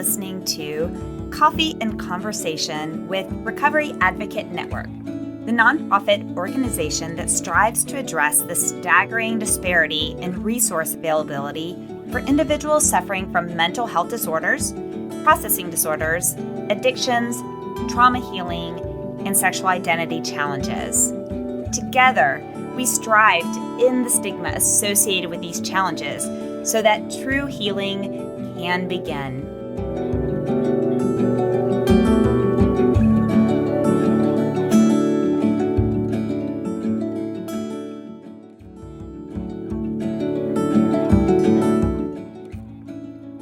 listening to Coffee and Conversation with Recovery Advocate Network, the nonprofit organization that strives to address the staggering disparity in resource availability for individuals suffering from mental health disorders, processing disorders, addictions, trauma healing, and sexual identity challenges. Together, we strive to end the stigma associated with these challenges so that true healing can begin.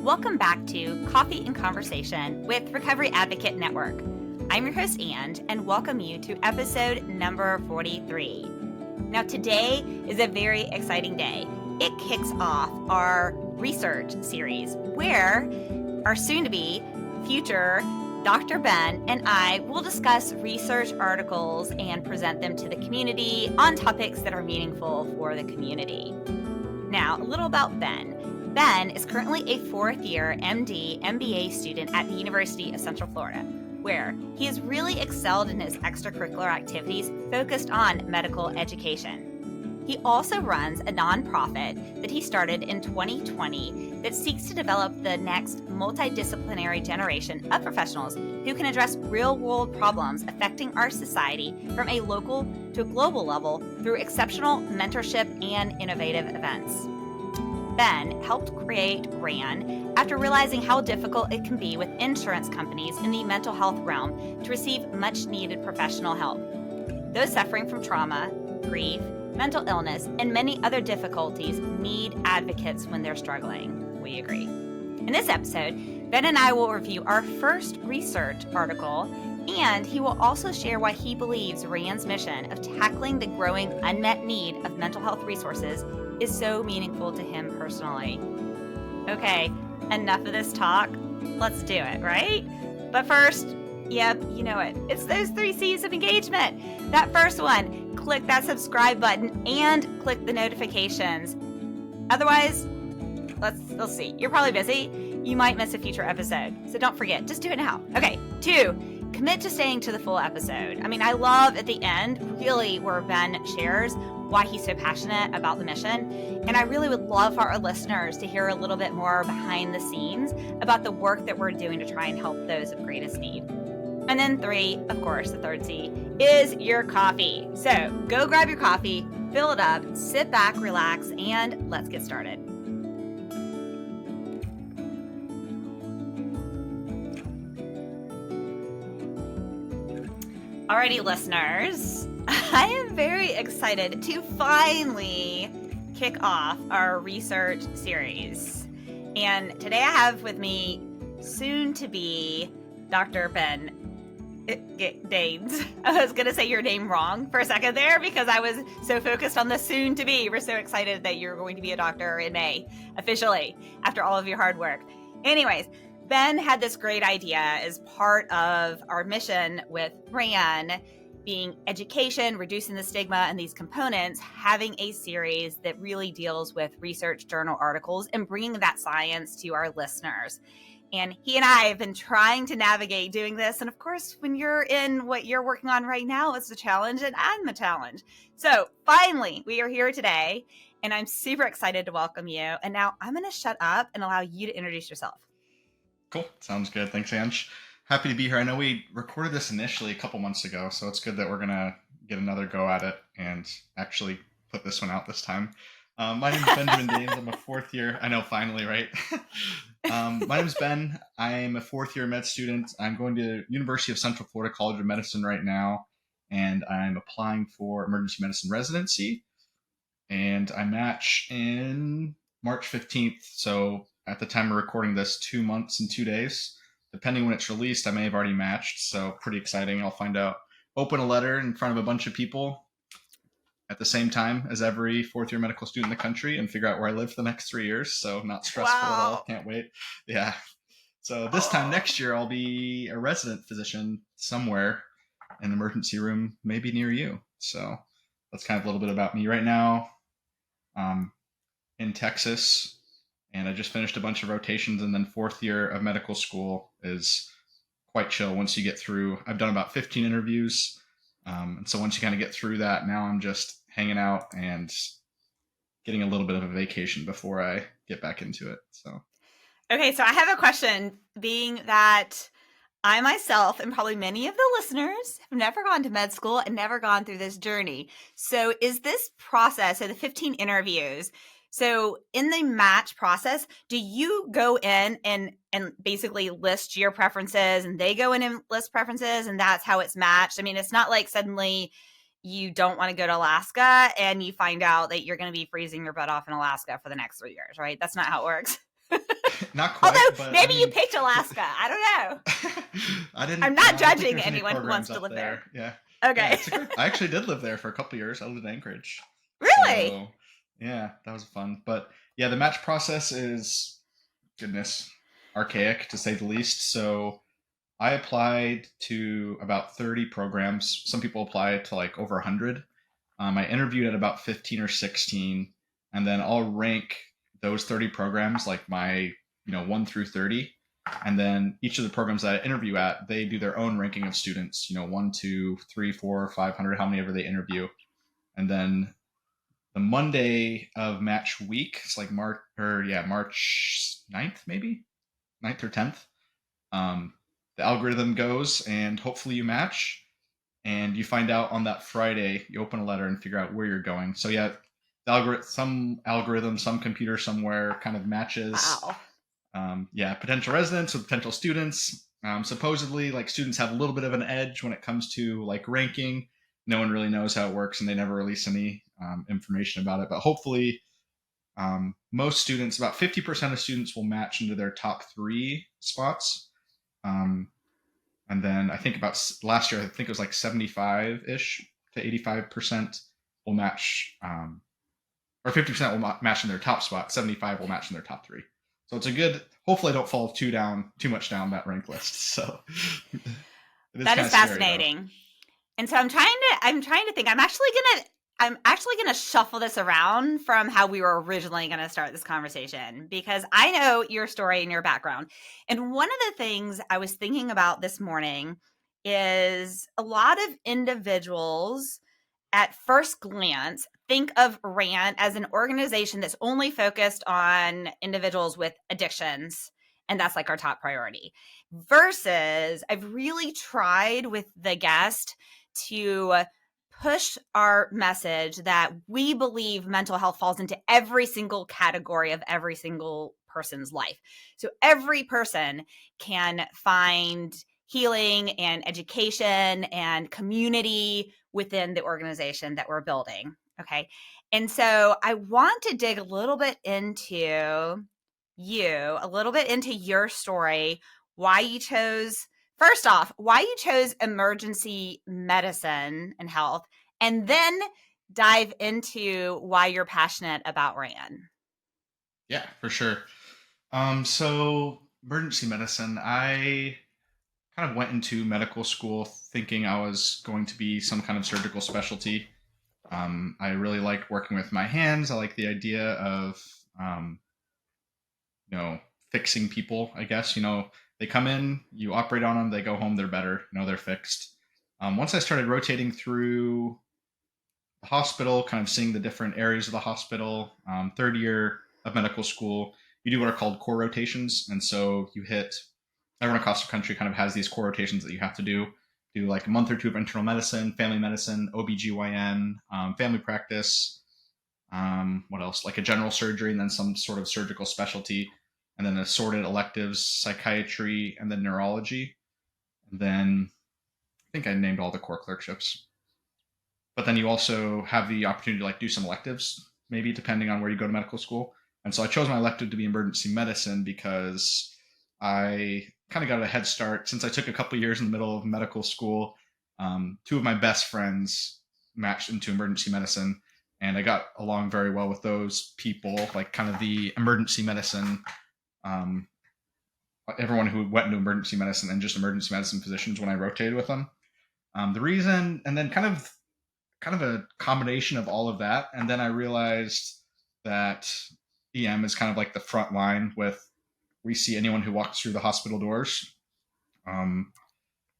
Welcome back to Coffee and Conversation with Recovery Advocate Network. I'm your host, and welcome you to episode number 43. Now, today is a very exciting day. It kicks off our research series where our soon-to-be future Dr. Ben and I will discuss research articles and present them to the community on topics that are meaningful for the community. Now, a little about Ben. Ben is currently a fourth-year MD, MBA student at the University of Central Florida, where he has really excelled in his extracurricular activities focused on medical education. He also runs a nonprofit that he started in 2020 that seeks to develop the next multidisciplinary generation of professionals who can address real-world problems affecting our society from a local to a global level through exceptional mentorship and innovative events. Ben helped create RAN after realizing how difficult it can be with insurance companies in the mental health realm to receive much-needed professional help. Those suffering from trauma, grief, mental illness, and many other difficulties need advocates when they're struggling. We agree. In this episode, Ben and I will review our first research article, and he will also share why he believes RAN's mission of tackling the growing unmet need of mental health resources is so meaningful to him personally. Okay, enough of this talk. Let's do it, right? But first, yep, you know it. It's those 3 C's of engagement. That first one, click that subscribe button and click the notifications. Otherwise, let's see. You're probably busy. You might miss a future episode. So don't forget, just do it now. Okay, 2, commit to staying to the full episode. I mean, I love at the end, really, where Ben shares why he's so passionate about the mission. And I really would love for our listeners to hear a little bit more behind the scenes about the work that we're doing to try and help those of greatest need. And then 3, of course, the third C, is your coffee. So go grab your coffee, fill it up, sit back, relax, and let's get started. Alrighty, listeners, I am very excited to finally kick off our research series. And today I have with me soon-to-be Dr. Ben Daines. I was going to say your name wrong for a second there because I was so focused on the soon-to-be. We're so excited that you're going to be a doctor in May, officially, after all of your hard work. Anyways, Ben had this great idea as part of our mission with RAN being education, reducing the stigma, and these components, having a series that really deals with research journal articles and bringing that science to our listeners. And he and I have been trying to navigate doing this. And of course, when you're in what you're working on right now, it's a challenge and I'm the challenge. So finally, we are here today and I'm super excited to welcome you. And now I'm going to shut up and allow you to introduce yourself. Cool. Sounds good. Thanks, Ange. Happy to be here. I know we recorded this initially a couple months ago, so it's good that we're going to get another go at it and actually put this one out this time. My name is Benjamin Daines. I'm a fourth year. I know, finally, right? My name is Ben. I'm a fourth-year med student. I'm going to University of Central Florida College of Medicine right now, and I'm applying for emergency medicine residency. And I match in March 15th, so at the time of recording this, 2 months and 2 days. Depending when it's released, I may have already matched, so pretty exciting. I'll find out. Open a letter in front of a bunch of people at the same time as every fourth-year medical student in the country and figure out where I live for the next 3 years, so not stressful at all. Can't wait. Yeah. So this time next year, I'll be a resident physician somewhere in an emergency room, maybe near you. So that's kind of a little bit about me right now. In Texas, and I just finished a bunch of rotations. And then fourth year of medical school is quite chill once you get through. I've done about 15 interviews. And so once you kind of get through that, now I'm just hanging out and getting a little bit of a vacation before I get back into it. So, Okay, so I have a question, being that I myself and probably many of the listeners have never gone to med school and never gone through this journey. So is this process, so the 15 interviews, so in the match process, do you go in and basically list your preferences and they go in and list preferences and that's how it's matched? I mean, it's not like suddenly you don't want to go to Alaska and you find out that you're going to be freezing your butt off in Alaska for the next 3 years, right? That's not how it works. not quite. Although but maybe you picked Alaska. I don't know. I didn't. I'm not I don't think judging there's any anyone who wants programs to up live there. Yeah. Okay. Yeah, I actually did live there for a couple of years. I lived in Anchorage. Really? So, yeah, that was fun. But yeah, the match process is, goodness, archaic to say the least. So I applied to about 30 programs. Some people apply to like over 100. I interviewed at about 15 or 16, and then I'll rank those 30 programs like my 1 through 30. And then each of the programs that I interview at, they do their own ranking of students, 1, 2, 3, 4, 500, how many ever they interview. And then the Monday of match week, it's like March 9th, maybe 9th or 10th. The algorithm goes and hopefully you match, and you find out on that Friday. You open a letter and figure out where you're going. So yeah, some algorithm, some computer somewhere kind of matches. Wow. Potential residents with potential students. Supposedly, like, students have a little bit of an edge when it comes to like ranking. No one really knows how it works, and they never release any information about it. But hopefully, most students, about 50% of students, will match into their top 3 spots. And then I think about last year, I think it was like 75-ish to 85% will match, or 50% will match in their top spot. 75 will match in their top 3. So it's a good. Hopefully, I don't fall too much down that rank list. So that is fascinating. Scary, and so I'm trying to think. I'm actually gonna shuffle this around from how we were originally going to start this conversation, because I know your story and your background. And one of the things I was thinking about this morning is a lot of individuals at first glance think of RAND as an organization that's only focused on individuals with addictions, and that's like our top priority. Versus, I've really tried with the guest to push our message that we believe mental health falls into every single category of every single person's life. So every person can find healing and education and community within the organization that we're building. Okay. And so I want to dig a little bit into your story, why you chose, first off, why you chose emergency medicine and health, and then dive into why you're passionate about RAN. Yeah, for sure. So emergency medicine, I kind of went into medical school thinking I was going to be some kind of surgical specialty. I really liked working with my hands. I like the idea of, fixing people, I guess. They come in, you operate on them, they go home, they're better, they're fixed. Once I started rotating through the hospital, kind of seeing the different areas of the hospital, third year of medical school, you do what are called core rotations. And so everyone across the country kind of has these core rotations that you have to do like a month or 2 of internal medicine, family medicine, OBGYN, family practice, what else? Like a general surgery, and then some sort of surgical specialty, and then assorted electives, psychiatry, and then neurology. And then I think I named all the core clerkships. But then you also have the opportunity to like do some electives, maybe depending on where you go to medical school. And so I chose my elective to be emergency medicine because I kind of got a head start since I took a couple years in the middle of medical school. 2 of my best friends matched into emergency medicine, and I got along very well with those people, like kind of the emergency medicine, everyone who went into emergency medicine and just emergency medicine physicians when I rotated with them. The reason, and then kind of a combination of all of that. And then I realized that EM is kind of like the front line with we see anyone who walks through the hospital doors. Um,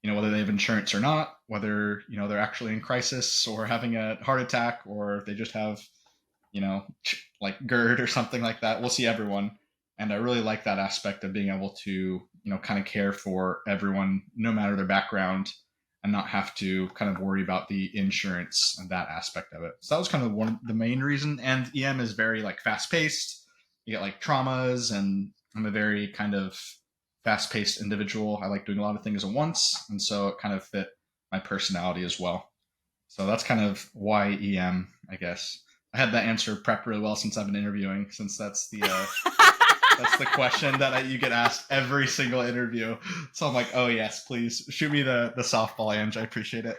whether they have insurance or not, whether they're actually in crisis or having a heart attack, or they just have like GERD or something like that. We'll see everyone, and I really like that aspect of being able to kind of care for everyone, no matter their background, and not have to kind of worry about the insurance and that aspect of it. So that was kind of the main reason. And EM is very like fast paced. You get like traumas, and I'm a very kind of fast paced individual. I like doing a lot of things at once, and so it kind of fit my personality as well. So that's kind of why EM, I guess. I had that answer prepped really well since I've been interviewing, since that's the that's the question that you get asked every single interview. So I'm like, oh yes, please shoot me the softball, Ange. I appreciate it.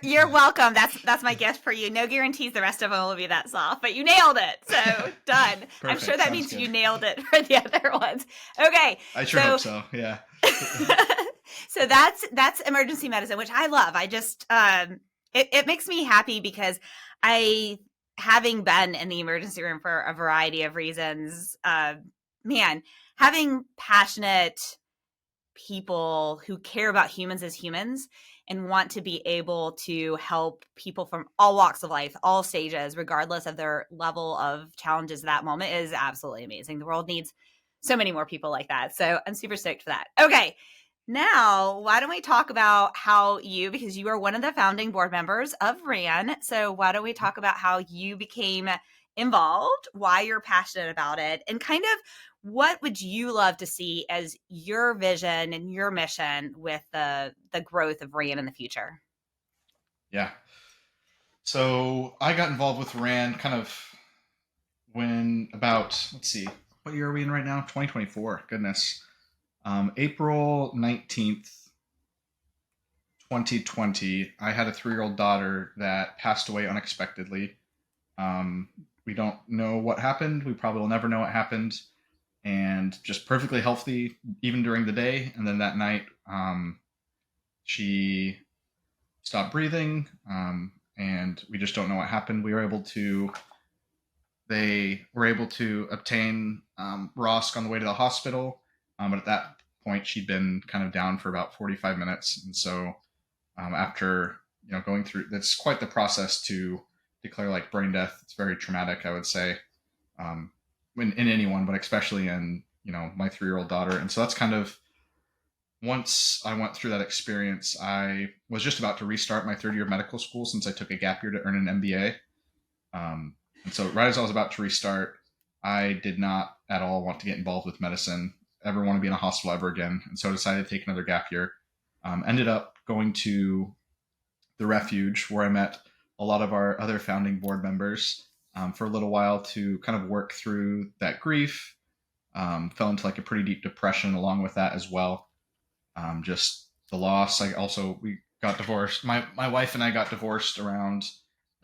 You're welcome. That's my gift for you. No guarantees the rest of them will be that soft, but you nailed it. So done. Perfect. I'm sure that Sounds means good. You nailed it for the other ones. Okay. I sure hope so. Yeah. So that's emergency medicine, which I love. I just it makes me happy because having been in the emergency room for a variety of reasons, having passionate people who care about humans as humans and want to be able to help people from all walks of life, all stages, regardless of their level of challenges at that moment is absolutely amazing. The world needs so many more people like that. So I'm super stoked for that. Okay. Now, why don't we talk about because you are one of the founding board members of RAN. So why don't we talk about how you became involved, why you're passionate about it, and kind of what would you love to see as your vision and your mission with the growth of RAN in the future? Yeah. So I got involved with RAN kind of when let's see, what year are we in right now? 2024. Goodness. April 19th, 2020, I had a 3-year-old daughter that passed away unexpectedly. We don't know what happened. We probably will never know what happened. And just perfectly healthy, even during the day. And then that night, she stopped breathing, and we just don't know what happened. They were able to obtain ROSC on the way to the hospital. But at that point, she'd been kind of down for about 45 minutes. And so after going through, that's quite the process to declare like brain death. It's very traumatic, I would say, in anyone, but especially in my 3-year-old daughter. And so that's kind of, once I went through that experience, I was just about to restart my third year of medical school since I took a gap year to earn an MBA. And so right as I was about to restart, I did not at all want to get involved with medicine, ever want to be in a hospital ever again. And so I decided to take another gap year. Ended up going to the refuge where I met a lot of our other founding board members for a little while to kind of work through that grief. Fell into like a pretty deep depression along with that as well. Just the loss. We got divorced. My wife and I got divorced around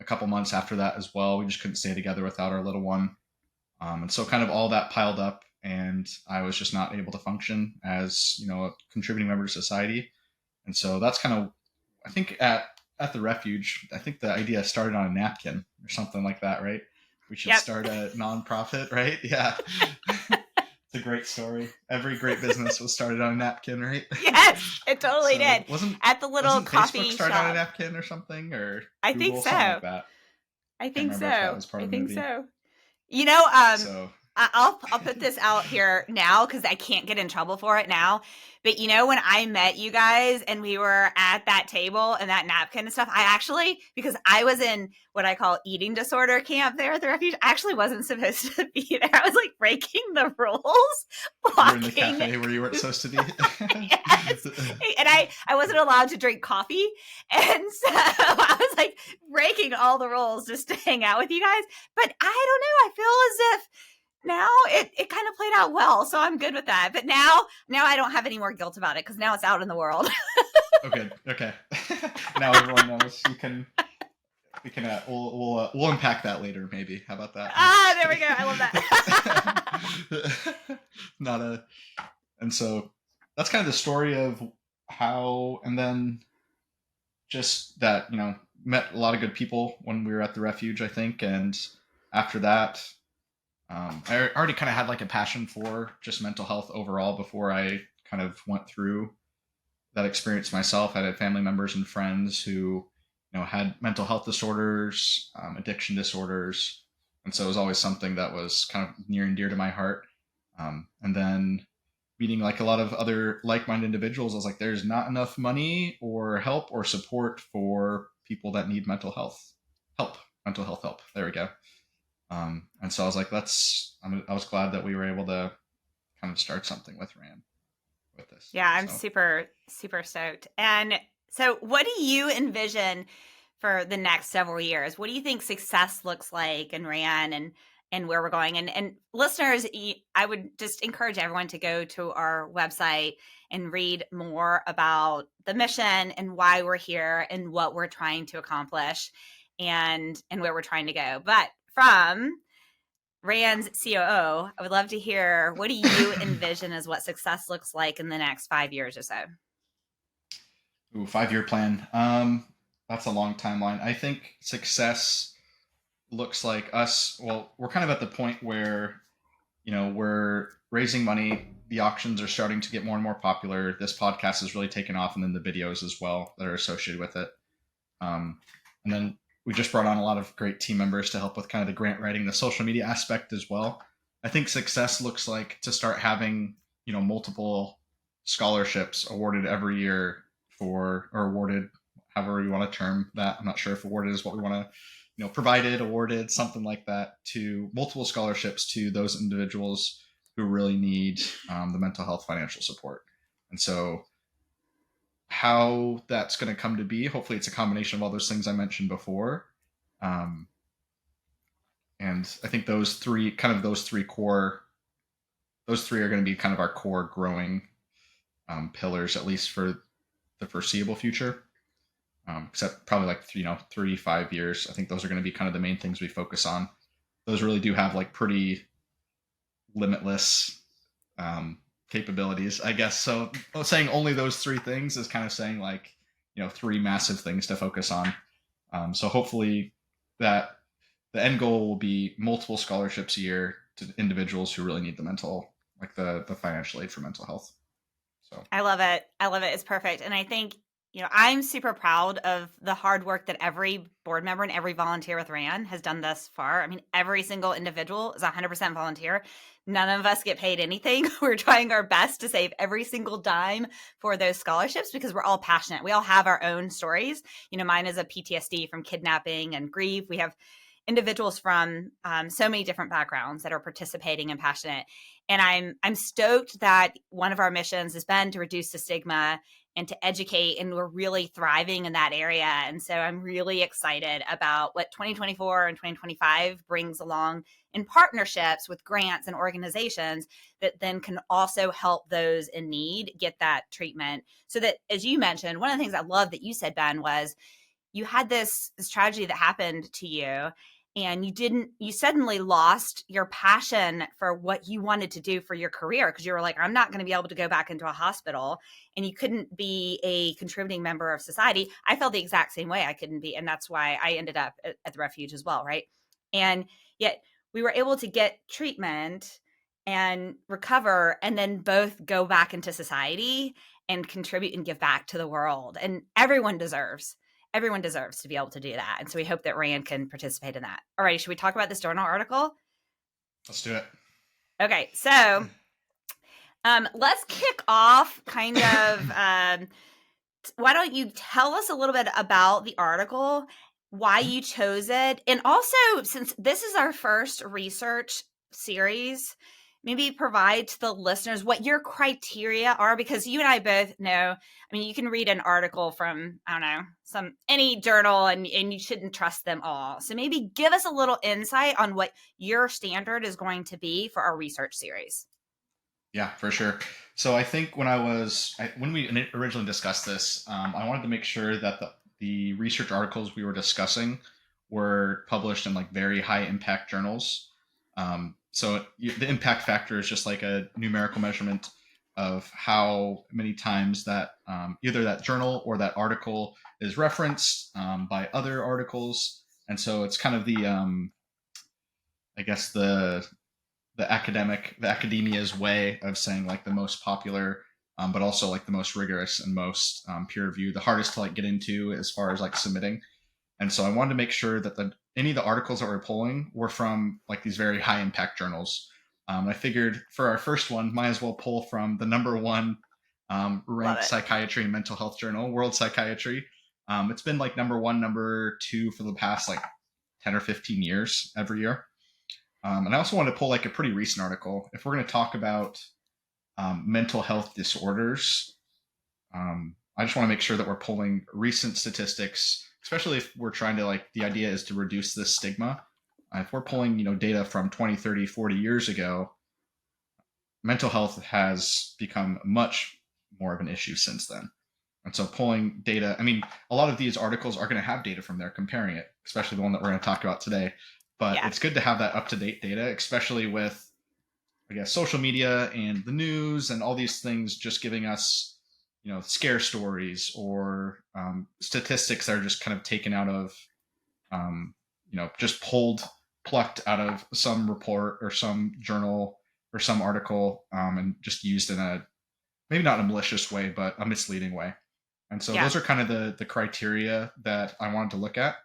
a couple months after that as well. We just couldn't stay together without our little one. And so kind of all that piled up, and I was just not able to function as, a contributing member to society. And so that's kind of, I think at the refuge, I think the idea started on a napkin or something like that, right? We should start a nonprofit, right? Yeah. It's a great story. Every great business was started on a napkin, right? Yes, it totally did. At the little wasn't coffee Facebook started shop on a napkin or something, or I Google, think so. something like that. I think so. I think so. So I'll put this out here now because I can't get in trouble for it now. But when I met you guys and we were at that table and that napkin and stuff, I actually, because I was in what I call eating disorder camp there at the refuge, I actually wasn't supposed to be there. I was like breaking the rules. You were in the cafe where you weren't supposed to be. Yes. And I wasn't allowed to drink coffee. And so I was like breaking all the rules just to hang out with you guys. But I don't know. I feel as if now it kind of played out well, so I'm good with that. But now I don't have any more guilt about it because now it's out in the world. Okay. Now everyone knows. We'll unpack that later, maybe. How about that? There we go. I love that. And so that's kind of the story of how, and then just that, met a lot of good people when we were at the refuge, I think. And after that, I already kind of had like a passion for just mental health overall before I kind of went through that experience myself. I had family members and friends who, had mental health disorders, addiction disorders, and so it was always something that was kind of near and dear to my heart. And then meeting like a lot of other like-minded individuals, I was like, there's not enough money or help or support for people that need mental health help. There we go. And so I was like, I was glad that we were able to kind of start something with Rand with this. Yeah, I'm So, super, super stoked. And so, what do you envision for the next several years? What do you think success looks like in RAN and where we're going? And listeners, I would just encourage everyone to go to our website and read more about the mission and why we're here and what we're trying to accomplish and where we're trying to go. But from Rand's COO, I would love to hear, what do you envision as what success looks like in the next 5 years or so? 5-year plan. That's a long timeline. I think success looks like us. Well, we're kind of at the point where, we're raising money. The auctions are starting to get more and more popular. This podcast has really taken off, and then the videos as well that are associated with it. And then we just brought on a lot of great team members to help with kind of the grant writing, the social media aspect as well. I think success looks like to start having, multiple scholarships awarded every year or awarded, however you want to term that. I'm not sure if awarded is what we want to, provided, awarded, something like that, to multiple scholarships to those individuals who really need the mental health financial support. And so how that's going to come to be, hopefully it's a combination of all those things I mentioned before. Um, and I think those three are going to be kind of our core growing pillars, at least for the foreseeable future. Except probably like 3 5 years. I think those are going to be kind of the main things we focus on. Those really do have like pretty limitless capabilities, I guess. So saying only those three things is kind of saying like, three massive things to focus on. So hopefully that the end goal will be multiple scholarships a year to individuals who really need the financial aid for mental health. So I love it. I love it. It's perfect. And I think, I'm super proud of the hard work that every board member and every volunteer with RAN has done thus far. I mean, every single individual is 100% volunteer. None of us get paid anything. We're trying our best to save every single dime for those scholarships because we're all passionate. We all have our own stories. Mine is a PTSD from kidnapping and grief. We have individuals from so many different backgrounds that are participating and passionate. And I'm stoked that one of our missions has been to reduce the stigma and to educate, and we're really thriving in that area. And so I'm really excited about what 2024 and 2025 brings along in partnerships with grants and organizations that then can also help those in need get that treatment. So that, as you mentioned, one of the things I love that you said, Ben, was you had this tragedy that happened to you, and you suddenly lost your passion for what you wanted to do for your career because you were like, I'm not going to be able to go back into a hospital, and you couldn't be a contributing member of society. I felt the exact same way. I couldn't be, and that's why I ended up at the refuge as well, right? And yet we were able to get treatment and recover and then both go back into society and contribute and give back to the world. And everyone deserves to be able to do that. And so we hope that Rand can participate in that. All right, should we talk about this journal article? let's do it. Okay, so let's kick off kind of, why don't you tell us a little bit about the article, why you chose it, and also, since this is our first research series, maybe provide to the listeners what your criteria are, because you and I both know, I mean, you can read an article from, I don't know, any journal and you shouldn't trust them all. So maybe give us a little insight on what your standard is going to be for our research series. Yeah, for sure. So I think when we originally discussed this, I wanted to make sure that the research articles we were discussing were published in like very high impact journals. So the impact factor is just like a numerical measurement of how many times that either that journal or that article is referenced by other articles. And so it's kind of I guess the the academia's way of saying like the most popular, but also like the most rigorous and most peer reviewed, the hardest to like get into as far as like submitting. And so I wanted to make sure that any of the articles that we're pulling were from like these very high impact journals. I figured for our first one, might as well pull from the number one ranked psychiatry and mental health journal, World Psychiatry. It's been like number one, number two for the past like 10 or 15 years every year. And I also wanted to pull like a pretty recent article. If we're going to talk about mental health disorders, I just want to make sure that we're pulling recent statistics, especially if we're trying to like, the idea is to reduce this stigma. If we're pulling, data from 20, 30, 40 years ago, mental health has become much more of an issue since then. And so pulling data, I mean, a lot of these articles are going to have data from there comparing it, especially the one that we're going to talk about today. But It's good to have that up-to-date data, especially with, I guess, social media and the news and all these things just giving us, scare stories or statistics that are just kind of taken out of, just plucked out of some report or some journal or some article and just used in a, maybe not in a malicious way, but a misleading way. And so those are kind of the criteria that I wanted to look at.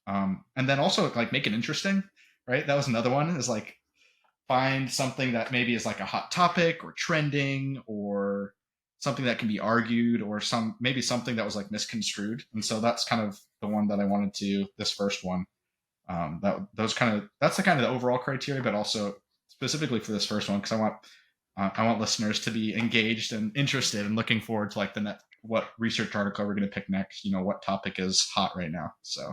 And then also like make it interesting, right? That was another one, is like find something that maybe is like a hot topic or trending or something that can be argued or maybe something that was like misconstrued. And so that's kind of the one that I wanted to, this first one. That's the kind of the overall criteria, but also specifically for this first one, because I want listeners to be engaged and interested and looking forward to like what research article we're going to pick next, what topic is hot right now. So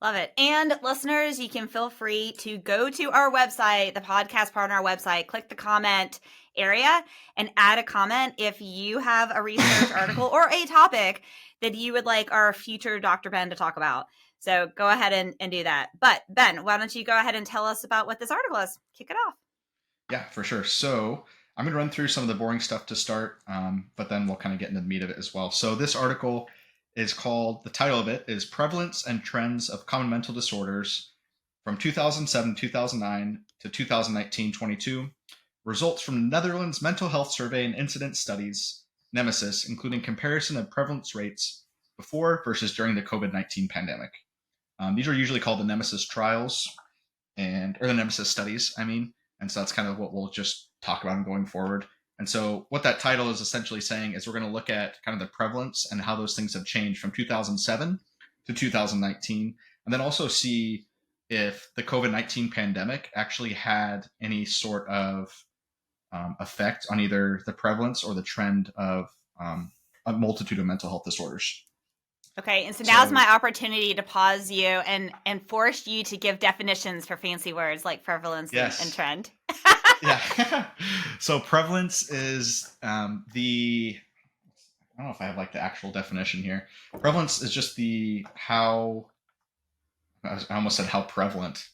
love it. And listeners, you can feel free to go to our website, the podcast part on our website, click the comment area and add a comment if you have a research article or a topic that you would like our future Dr. Ben to talk about. So go ahead and do that. But Ben, why don't you go ahead and tell us about what this article is? Kick it off. Yeah, for sure. So I'm going to run through some of the boring stuff to start, but then we'll kind of get into the meat of it as well. So this article is called, the title of it is Prevalence and Trends of Common Mental Disorders from 2007, 2009 to 2019-22. Results from the Netherlands Mental Health Survey and Incidence Studies, Nemesis, including comparison of prevalence rates before versus during the COVID-19 pandemic. These are usually called the Nemesis trials or the Nemesis studies, I mean. And so that's kind of what we'll just talk about going forward. And so what that title is essentially saying is we're going to look at kind of the prevalence and how those things have changed from 2007 to 2019, and then also see if the COVID-19 pandemic actually had any sort of effect on either the prevalence or the trend of a multitude of mental health disorders. Okay, and so now's my opportunity to pause you and force you to give definitions for fancy words like prevalence and trend. Yeah. So prevalence is I don't know if I have like the actual definition here. Prevalence is just I almost said how prevalent.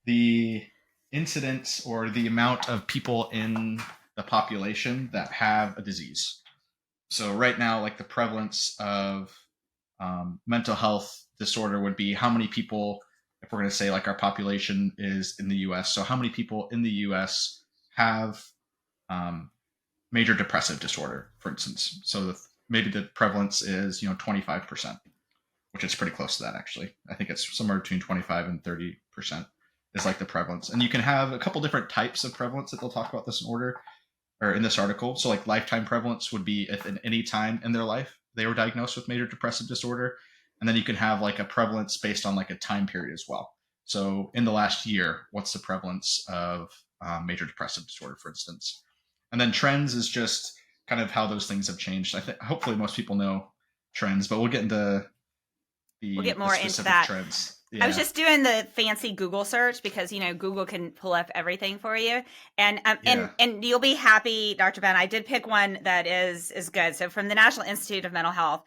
The incidence or the amount of people in the population that have a disease. So right now, like the prevalence of mental health disorder would be how many people, if we're going to say like our population is in the US, so how many people in the US have major depressive disorder, for instance. So maybe the prevalence is, 25%, which is pretty close to that actually. I think it's somewhere between 25 and 30% is like the prevalence. And you can have a couple different types of prevalence that they'll talk about this in order, or in this article. So like lifetime prevalence would be if in any time in their life they were diagnosed with major depressive disorder. And then you can have like a prevalence based on like a time period as well. So in the last year, what's the prevalence of major depressive disorder, for instance? And then trends is just kind of how those things have changed. I think hopefully most people know trends, but we'll get into we'll get more into that. Trends. Yeah. I was just doing the fancy Google search because, Google can pull up everything for you. And and you'll be happy, Dr. Ben, I did pick one that is good. So from the National Institute of Mental Health,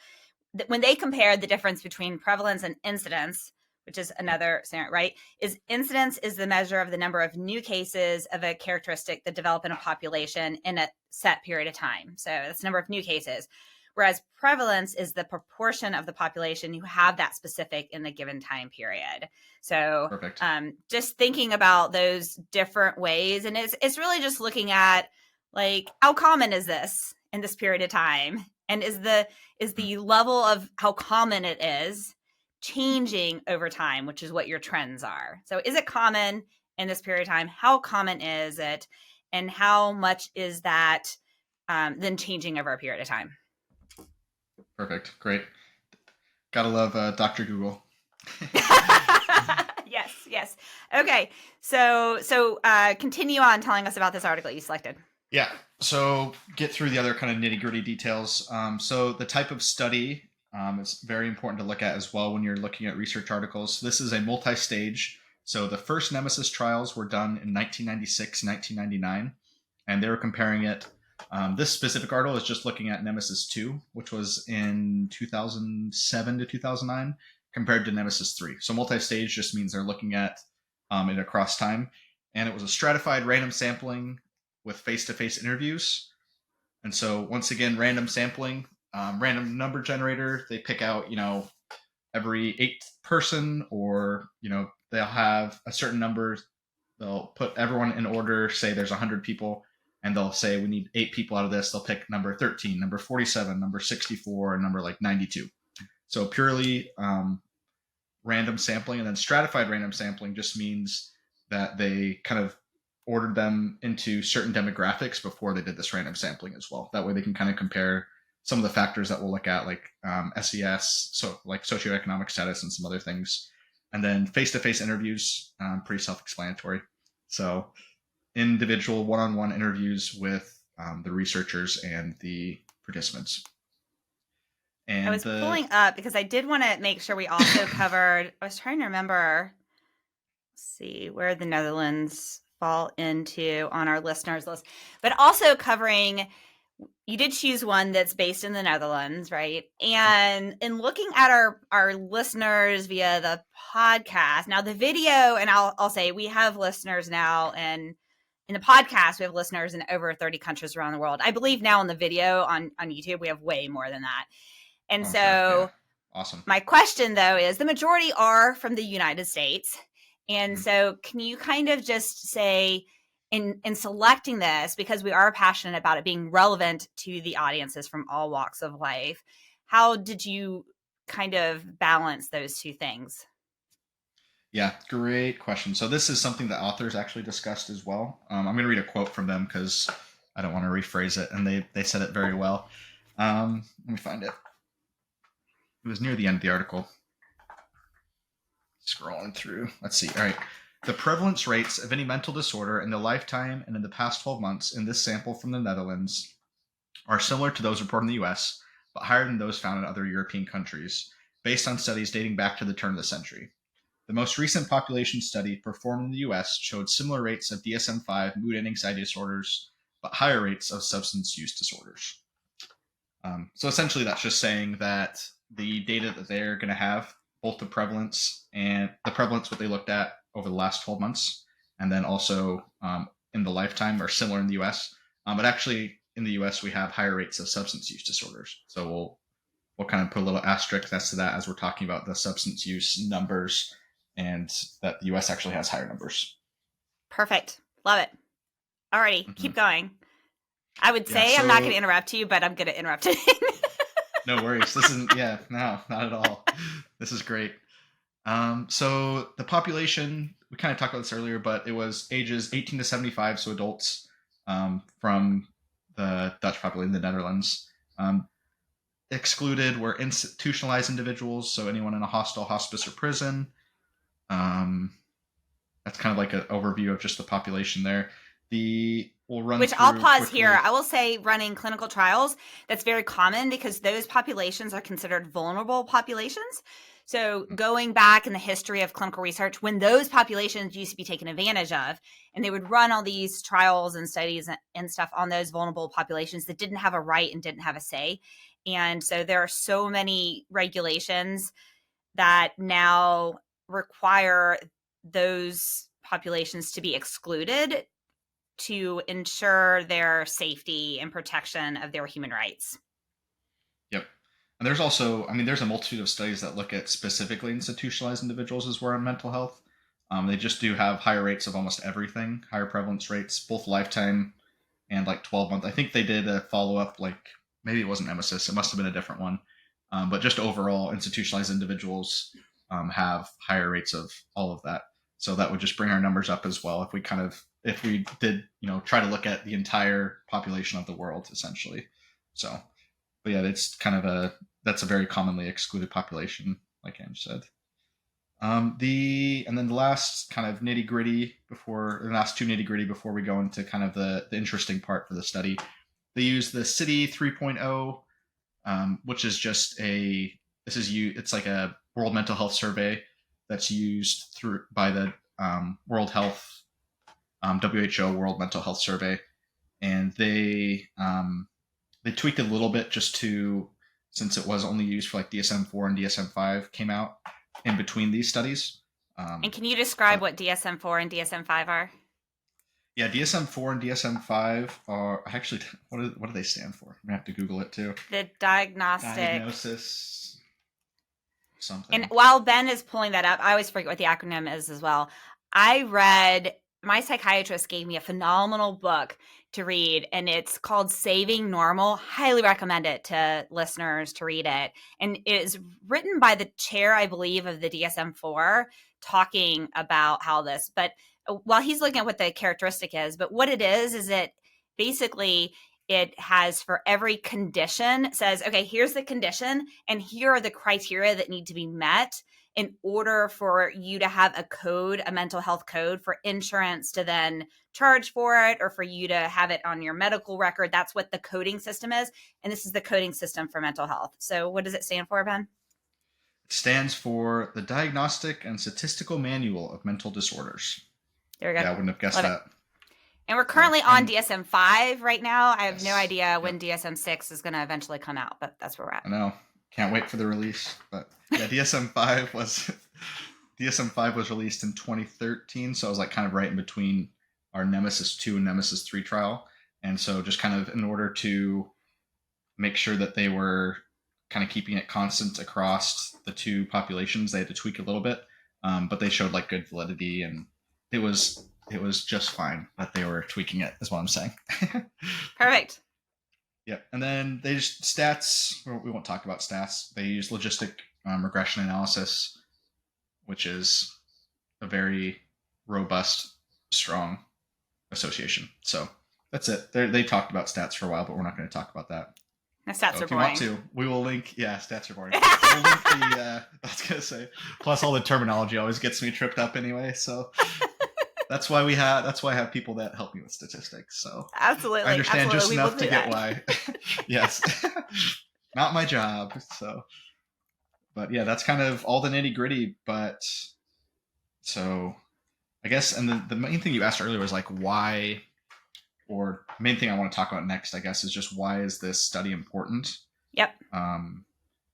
when they compared the difference between prevalence and incidence, which is another, right, is incidence is the measure of the number of new cases of a characteristic that develop in a population in a set period of time. So that's the number of new cases. whereas prevalence is the proportion of the population who have that specific in the given time period. So Perfect. Just thinking about those different ways, and it's really just looking at like how common is this in this period of time, and is the level of how common it is changing over time, which is what your trends are. So is it common in this period of time? How common is it? And how much is that then changing over a period of time? Perfect. Great. Gotta love Dr. Google. Yes. Okay. So continue on telling us about this article you selected. Yeah. So get through the other kind of nitty gritty details. So the type of study is very important to look at as well when you're looking at research articles. This is a multi-stage. So the first Nemesis trials were done in 1996, 1999, and they were comparing it. This specific article is just looking at Nemesis 2, which was in 2007 to 2009, compared to Nemesis 3. So multi-stage just means they're looking at it across time. And it was a stratified random sampling with face-to-face interviews. And so once again, random sampling, random number generator, they pick out, every 8th person, or, they'll have a certain number. They'll put everyone in order, say there's 100 people, and they'll say we need 8 people out of this. They'll pick number 13, number 47, number 64, and number 92. So purely random sampling. And then stratified random sampling just means that they kind of ordered them into certain demographics before they did this random sampling as well. That way they can kind of compare some of the factors that we'll look at, like SES, so like socioeconomic status and some other things. And then face-to-face interviews, pretty self-explanatory. So individual one-on-one interviews with the researchers and the participants. And I was pulling up because I did want to make sure we also covered, I was trying to remember, let's see, where the Netherlands fall into on our listeners list, but also covering, you did choose one that's based in the Netherlands, right? And in looking at our listeners via the podcast, now the video, and I'll say we have listeners now, and in the podcast, we have listeners in over 30 countries around the world. I believe now in the video on YouTube, we have way more than that. And so sure. Yeah. Awesome. My question, though, is the majority are from the United States. And so can you kind of just say, in selecting this, because we are passionate about it being relevant to the audiences from all walks of life, how did you kind of balance those two things? Yeah, great question. So this is something that authors actually discussed as well. I'm going to read a quote from them because I don't want to rephrase it, and they said it very well. Let me find it. It was near the end of the article. Scrolling through. Let's see. All right. The prevalence rates of any mental disorder in the lifetime and in the past 12 months in this sample from the Netherlands are similar to those reported in the US, but higher than those found in other European countries, based on studies dating back to the turn of the century. The most recent population study performed in the US showed similar rates of DSM-5 mood and anxiety disorders, but higher rates of substance use disorders. So essentially that's just saying that the data that they're going to have, both the prevalence, what they looked at over the last 12 months, and then also in the lifetime are similar in the US. But actually in the US, we have higher rates of substance use disorders. So we'll kind of put a little asterisk next to that as we're talking about the substance use numbers, and that the US actually has higher numbers. Perfect. Love it. Alrighty, keep going. I would say I'm not going to interrupt you, but I'm going to interrupt you. No worries. This isn't, no, not at all. This is great. So the population, we kind of talked about this earlier, but it was ages 18 to 75, so adults from the Dutch population, the Netherlands. Excluded were institutionalized individuals, so anyone in a hostel, hospice, or prison. That's kind of like an overview of just the population there. Which I'll pause quickly. here. I will say running clinical trials, that's very common because those populations are considered vulnerable populations. So going back in the history of clinical research, when those populations used to be taken advantage of, and they would run all these trials and studies and stuff on those vulnerable populations that didn't have a right and didn't have a say. And so there are so many regulations that now require those populations to be excluded to ensure their safety and protection of their human rights. Yep. And there's also, I mean, there's a multitude of studies that look at specifically institutionalized individuals as well in mental health. They just do have higher rates of almost everything, higher prevalence rates, both lifetime and like 12-month. I think they did a follow up, like maybe it wasn't Nemesis, it must have been a different one. But just overall, institutionalized individuals have higher rates of all of that. So that would just bring our numbers up as well if we did, try to look at the entire population of the world essentially. So, but yeah, that's a very commonly excluded population, like Ange said. And then the last kind of nitty gritty the last two nitty gritty before we go into kind of the interesting part for the study, they use the City 3.0, which is it's like a World Mental Health Survey that's used by the World Health, WHO World Mental Health Survey, and they tweaked it a little bit since it was only used for like DSM-4 and DSM-5 came out in between these studies. And can you describe what DSM-4 and DSM-5 are? Yeah, DSM-4 and DSM-5 are actually, what do they stand for? I'm gonna have to Google it too. The diagnosis something. And while Ben is pulling that up, I always forget what the acronym is as well. My psychiatrist gave me a phenomenal book to read, and it's called Saving Normal. Highly recommend it to listeners to read it. And it is written by the chair, I believe, of the DSM-4, talking about how this, but while he's looking at what the characteristic is, but what it is that basically it has for every condition says, okay, here's the condition and here are the criteria that need to be met in order for you to have a mental health code for insurance to then charge for it or for you to have it on your medical record. That's what the coding system is. And this is the coding system for mental health. So what does it stand for, Ben? It stands for the Diagnostic and Statistical Manual of Mental Disorders. There we go. Yeah, I wouldn't have guessed that. And we're currently on DSM-5 right now. I have no idea when DSM-6 is going to eventually come out, but that's where we're at. I know. Can't wait for the release. But yeah, DSM-5 was released in 2013, so I was like kind of right in between our Nemesis 2 and Nemesis 3 trial. And so just kind of in order to make sure that they were kind of keeping it constant across the two populations, they had to tweak a little bit. But they showed like good validity, and it was just fine that they were tweaking it, is what I'm saying. Perfect. Yeah, and then they just stats. We won't talk about stats. They use logistic regression analysis, which is a very robust, strong association. So that's it. They talked about stats for a while, but we're not going to talk about that. The stats so are boring. If you want to, we will link. Yeah, stats are boring. We'll link I was going to say. Plus, all the terminology always gets me tripped up anyway. So. That's why I have people that help me with statistics. So absolutely, I understand just enough to get why. Yes, not my job. So, but yeah, that's kind of all the nitty gritty. But so I guess, and the main thing you asked earlier was like why, or main thing I want to talk about next, I guess, is just why is this study important? Yep. And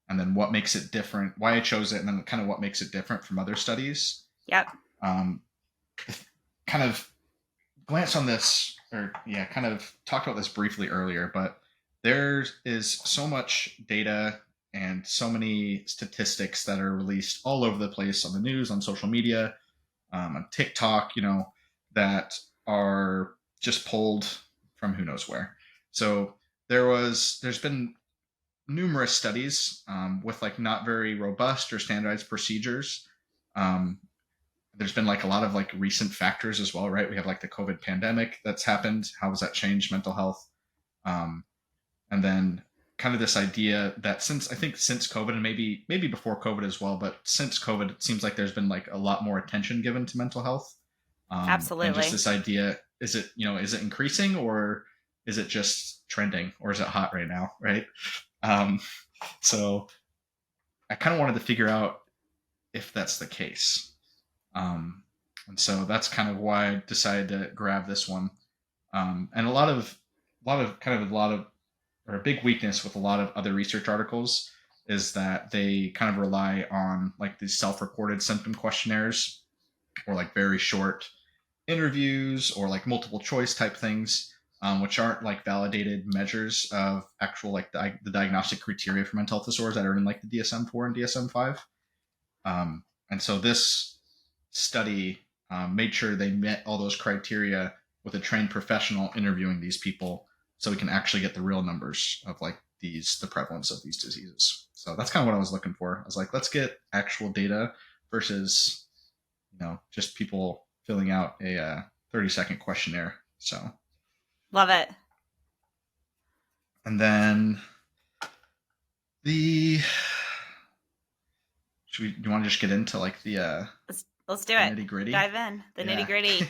then what makes it different? Why I chose it, and then kind of what makes it different from other studies. Yep. Kind of glance on this, or kind of talked about this briefly earlier, but there is so much data and so many statistics that are released all over the place on the news, on social media, on TikTok, that are just pulled from who knows where. So there's been numerous studies with like not very robust or standardized procedures. There's been like a lot of like recent factors as well, right? We have like the COVID pandemic that's happened. How has that changed mental health? And then kind of this idea that since COVID, and maybe before COVID as well, but since COVID, it seems like there's been like a lot more attention given to mental health. Absolutely. And just this idea, is it increasing, or is it just trending, or is it hot right now? Right. So I kind of wanted to figure out if that's the case. And so that's kind of why I decided to grab this one. And a big weakness with a lot of other research articles is that they kind of rely on like these self-reported symptom questionnaires, or like very short interviews, or like multiple choice type things. which aren't like validated measures of actual like the diagnostic criteria for mental health disorders that are in like the DSM-4 and DSM-5. And so this study made sure they met all those criteria with a trained professional interviewing these people, so we can actually get the real numbers of like the prevalence of these diseases. So that's kind of what I was looking for. I was like, let's get actual data versus just people filling out a 30-second questionnaire. So love it. And then do you want to just get into like the let's do it. Nitty gritty. Dive in. The nitty gritty.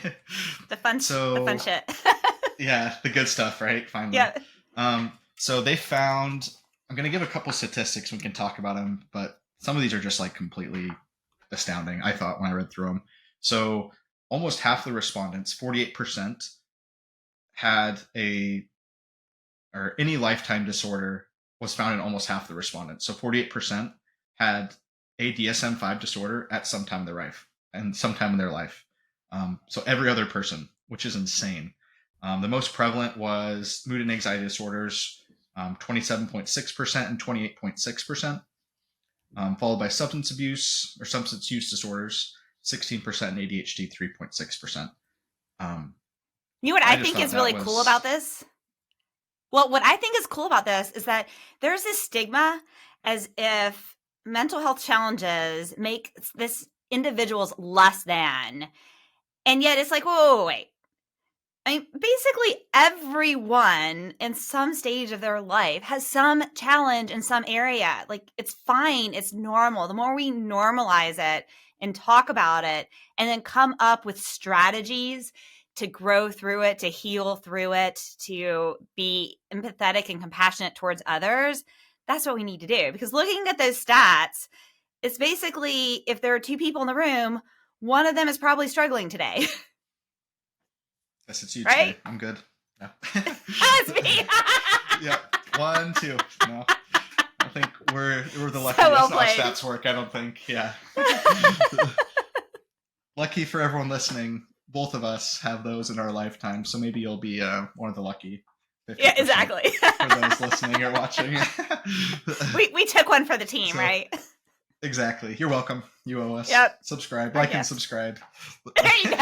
the fun shit. Yeah, the good stuff, right? Finally. Yeah. So they found, I'm going to give a couple statistics, we can talk about them, but some of these are just like completely astounding, I thought, when I read through them. So almost half the respondents, 48%, had any lifetime disorder was found in almost half the respondents. So 48% had a DSM-5 disorder at some time in their life, so every other person, which is insane. The most prevalent was mood and anxiety disorders, 27.6% and 28.6%, followed by substance abuse or substance use disorders, 16%, and ADHD, 3.6%. You know what I think is really cool about this? Well, what I think is cool about this is that there's this stigma as if mental health challenges make this individuals less than. And yet it's like, whoa, wait. I mean, basically everyone in some stage of their life has some challenge in some area. Like, it's fine. It's normal. The more we normalize it and talk about it and then come up with strategies to grow through it, to heal through it, to be empathetic and compassionate towards others, that's what we need to do. Because looking at those stats, it's basically, if there are two people in the room, one of them is probably struggling today. Yes, it's you right? today. I'm good. No. It's me. Yeah, 1, 2. No, I think we're the lucky. So well played. That's not how stats work. I don't think. Yeah. Lucky for everyone listening, both of us have those in our lifetime, so maybe you'll be one of the lucky. Yeah, exactly. For those listening or watching. we took one for the team, right? Exactly. You're welcome. You owe us. Yep. Subscribe. Like and subscribe. There you go.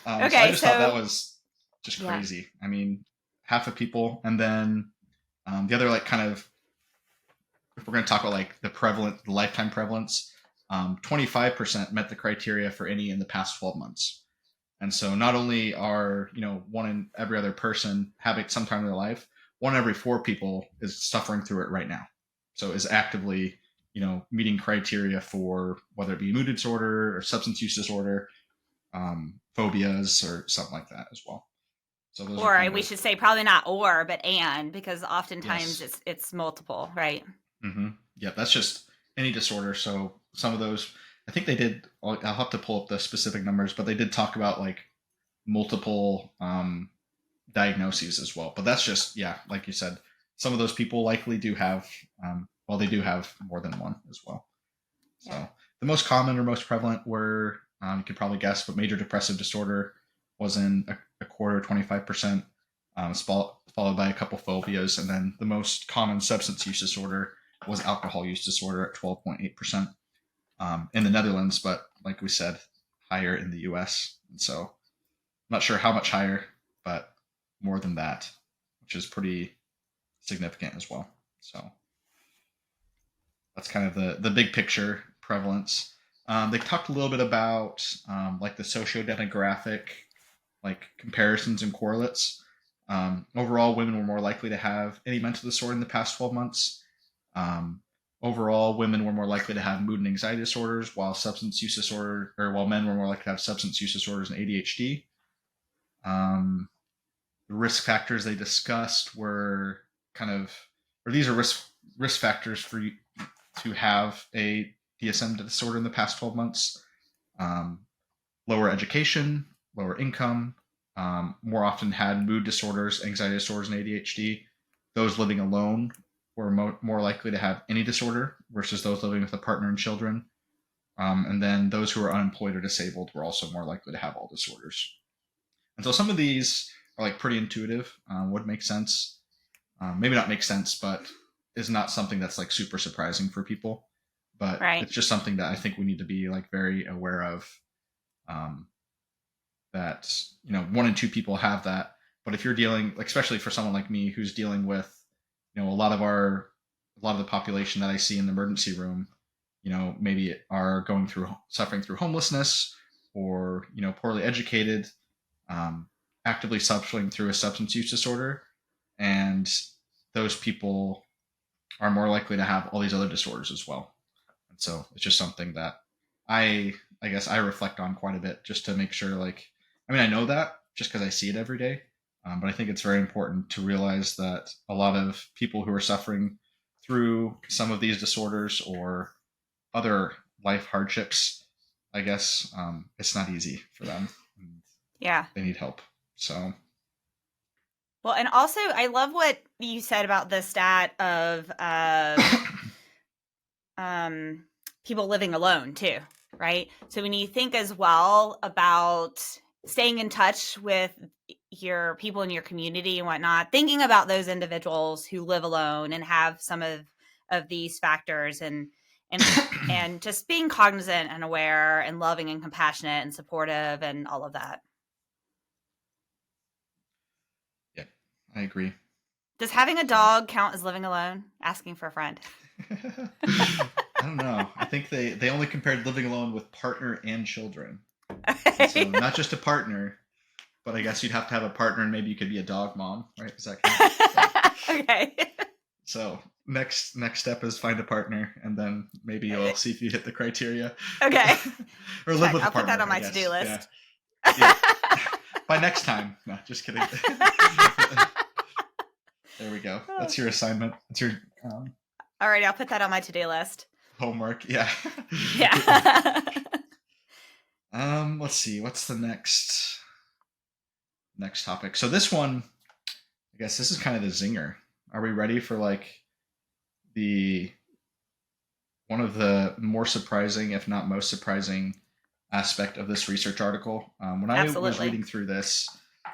Okay, so I just thought that was just crazy. Yeah. I mean, half of people, and then the other, like, kind of, if we're going to talk about like the lifetime prevalence, 25% met the criteria for any in the past 12 months. And so not only are, one in every other person having some time in their life, 1 in every 4 people is suffering through it right now. So is actively, meeting criteria for whether it be mood disorder or substance use disorder, phobias or something like that as well. So those or we should say probably not but and, because oftentimes it's multiple, right? Mm-hmm. Yeah, that's just any disorder. So some of those, I think they did, I'll have to pull up the specific numbers, but they did talk about like multiple diagnoses as well. But that's just, like you said, some of those people likely do have, they do have more than one as well. So the most common or most prevalent were, you could probably guess, but major depressive disorder was in a quarter, 25%, followed by a couple phobias. And then the most common substance use disorder was alcohol use disorder at 12.8% in the Netherlands, but like we said, higher in the US. And so I'm not sure how much higher, but more than that, which is pretty significant as well. So that's kind of the big picture prevalence. They talked a little bit about like the socio-demographic like comparisons and correlates. Overall, women were more likely to have any mental disorder in the past 12 months. Overall, women were more likely to have mood and anxiety disorders, while men were more likely to have substance use disorders and ADHD. The risk factors they discussed were these are risk factors for you to have a DSM disorder in the past 12 months. Lower education, lower income, more often had mood disorders, anxiety disorders, and ADHD. Those living alone were more likely to have any disorder versus those living with a partner and children. And then those who are unemployed or disabled were also more likely to have all disorders. And so some of these are like pretty intuitive, would make sense. Maybe not make sense, but is not something that's like super surprising for people. But Right. it's just something that I think we need to be like very aware of. Um, that one in two people have that. But if you're dealing, like, especially for someone like me who's dealing with, a lot of the population that I see in the emergency room, maybe are suffering through homelessness, or poorly educated, actively suffering through a substance use disorder, and those people are more likely to have all these other disorders as well. And so it's just something that I guess I reflect on quite a bit, just to make sure, like, I mean, I know that just because I see it every day, but I think it's very important to realize that a lot of people who are suffering through some of these disorders or other life hardships, I guess, it's not easy for them. Yeah. They need help. So Well, and also I love what you said about the stat of people living alone too, right? So when you think as well about staying in touch with your people in your community and whatnot, thinking about those individuals who live alone and have some of these factors, and and just being cognizant and aware and loving and compassionate and supportive and all of that. yeah, I agree. Does having a dog count as living alone? Asking for a friend. I don't know. I think they only compared living alone with partner and children. Okay. So not just a partner, but I guess you'd have to have a partner, and maybe you could be a dog mom, right? Is that kind of, Okay. So next step is find a partner, and then maybe you'll see if you hit the criteria. Okay. Or live with a partner. I'll put that on my I to-do list. Yeah. By next time. No, just kidding. There we go. That's your assignment. That's your all right, I'll put that on my to-do list. Homework. Yeah. Yeah. Let's see. What's the next topic? So this one, I guess this is kind of the zinger. Are we ready for like one of the more surprising, if not most surprising, aspect of this research article? When I was reading through this,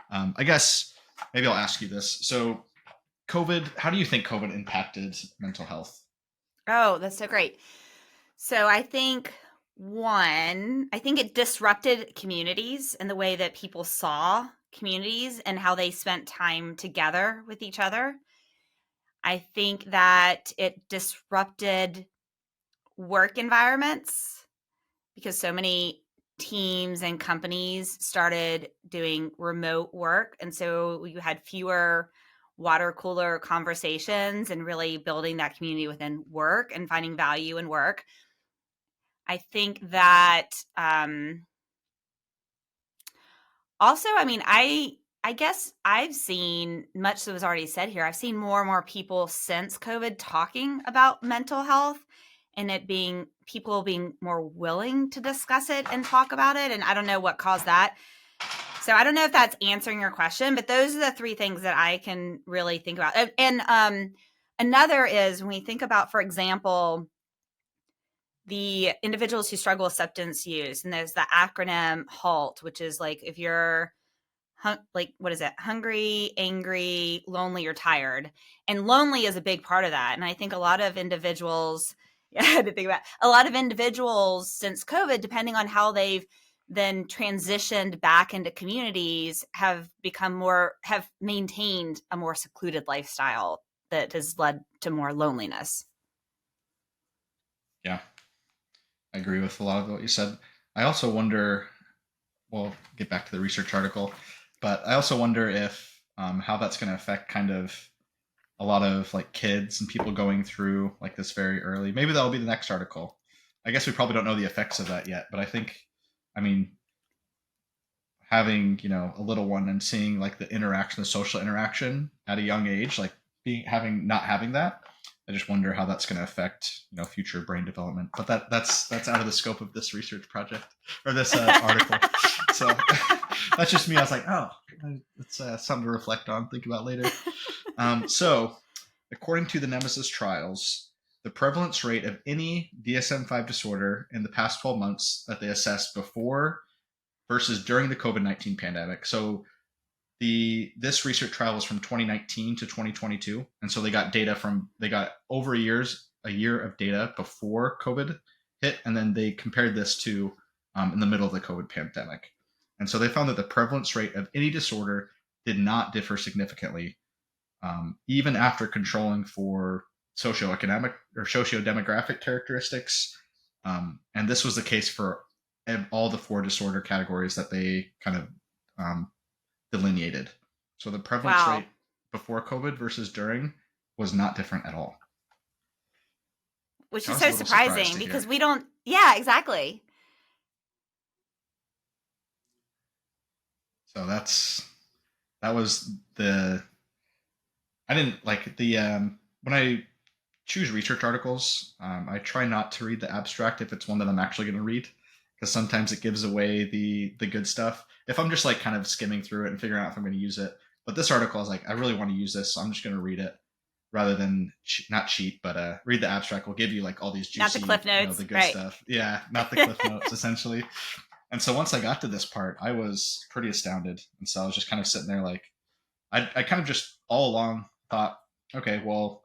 I guess maybe I'll ask you this. So COVID, how do you think COVID impacted mental health? Oh, that's so great. So I think it disrupted communities and the way that people saw communities and how they spent time together with each other. I think that it disrupted work environments because so many teams and companies started doing remote work. And so you had fewer water cooler conversations and really building that community within work and finding value in work. I think that also, I mean, I guess I've seen, much that was already said here, I've seen more and more people since COVID talking about mental health, and people being more willing to discuss it and talk about it. And I don't know what caused that. So I don't know if that's answering your question, but those are the three things that I can really think about. And another is when we think about, for example, the individuals who struggle with substance use, and there's the acronym HALT, which is like if you're what is it? Hungry, angry, lonely, or tired. And lonely is a big part of that. And I think a lot of individuals, I had to think about a lot of individuals since COVID, depending on how they've then transitioned back into communities, have maintained a more secluded lifestyle that has led to more loneliness. Yeah, I agree with a lot of what you said. I also wonder, we'll get back to the research article, but I also wonder if how that's going to affect kind of a lot of like kids and people going through like this very early. Maybe that'll be the next article. I guess we probably don't know the effects of that yet, but I mean, having a little one and seeing like the social interaction at a young age, like not having that, I just wonder how that's going to affect future brain development. But that's out of the scope of this research project or this article. So that's just me. I was like, oh, it's something to reflect on, think about later. So according to the Nemesis trials, the prevalence rate of any DSM-5 disorder in the past 12 months that they assessed before versus during the COVID-19 pandemic. So this research trial was from 2019 to 2022, and so they got over a year of data before COVID hit, and then they compared this to in the middle of the COVID pandemic, and so they found that the prevalence rate of any disorder did not differ significantly, even after controlling for socioeconomic or sociodemographic characteristics, and this was the case for all the 4 disorder categories that they kind of delineated. So the prevalence Wow. rate before COVID versus during was not different at all. Which I is was a so little surprised surprising to because hear. we don't, yeah, exactly. So that was the I didn't like the when I choose research articles, I try not to read the abstract if it's one that I'm actually going to read, because sometimes it gives away the good stuff. If I'm just like kind of skimming through it and figuring out if I'm going to use it, but this article is like, I really want to use this, so I'm just going to read it rather than not cheat, but read the abstract. Will give you like all these Not the juicy, cliff notes. the good Right. stuff. Yeah, not the cliff notes essentially. And so once I got to this part, I was pretty astounded, and so I was just kind of sitting there like, I kind of just all along thought, okay, well,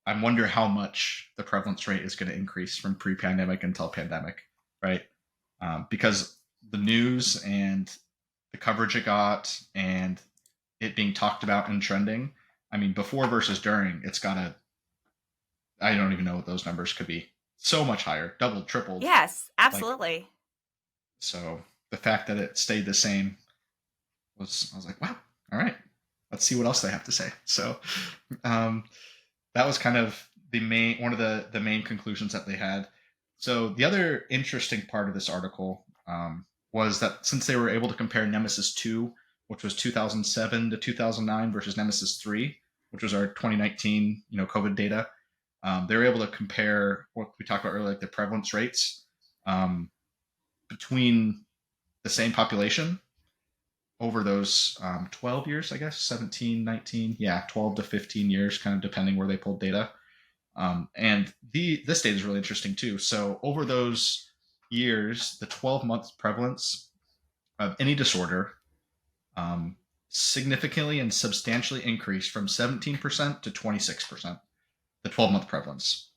I wonder how much the prevalence rate is going to increase from pre-pandemic until pandemic, right? Because the news and the coverage it got and it being talked about and trending, I mean, before versus during, it's got to, I don't even know what those numbers could be. So much higher, doubled, tripled. Yes, Like, absolutely. so the fact that it stayed the same I was like, wow, all right, let's see what else they have to say. So, um, that was kind of one of the main conclusions that they had. So the other interesting part of this article was that since they were able to compare Nemesis 2, which was 2007 to 2009, versus Nemesis 3, which was our 2019 COVID data, they were able to compare what we talked about earlier, like the prevalence rates um, between the same population over those 12 years, I guess, 17, 19, yeah, 12 to 15 years, kind of depending where they pulled data. And this data is really interesting too. So over those years, the 12-month prevalence of any disorder um, significantly and substantially increased from 17% to 26%, the 12-month prevalence.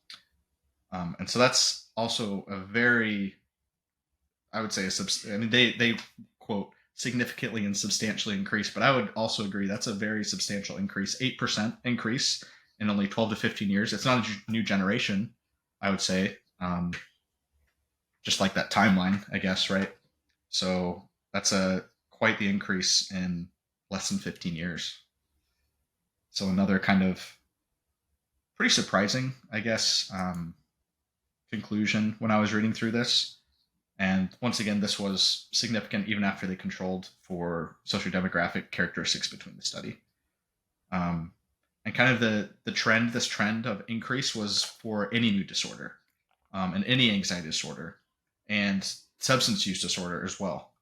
And so that's also a very, I would say, I mean, they quote significantly and substantially increased, but I would also agree that's a very substantial increase, 8% increase in only 12 to 15 years. It's not a new generation, I would say. Just like that timeline, I guess, right? So that's a quite the increase in less than 15 years. So another kind of pretty surprising, I guess, conclusion when I was reading through this. And once again, this was significant even after they controlled for sociodemographic characteristics between the study. And kind of this trend of increase was for any mood disorder, and any anxiety disorder, and substance use disorder as well.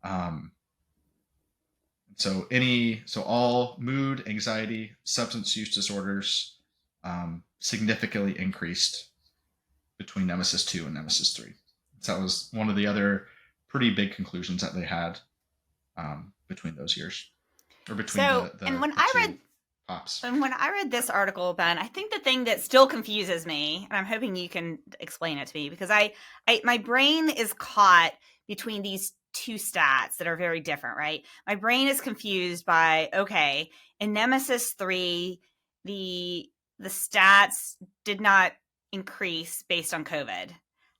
Um, so all mood, anxiety, substance use disorders significantly increased between Nemesis 2 and Nemesis 3. So that was one of the other pretty big conclusions that they had between those years, or between So, and the two pops. when I read this article, Ben, I think the thing that still confuses me, and I'm hoping you can explain it to me, because my brain is caught between these two stats that are very different, right? My brain is confused by, okay, in Nemesis 3, the stats did not increase based on COVID.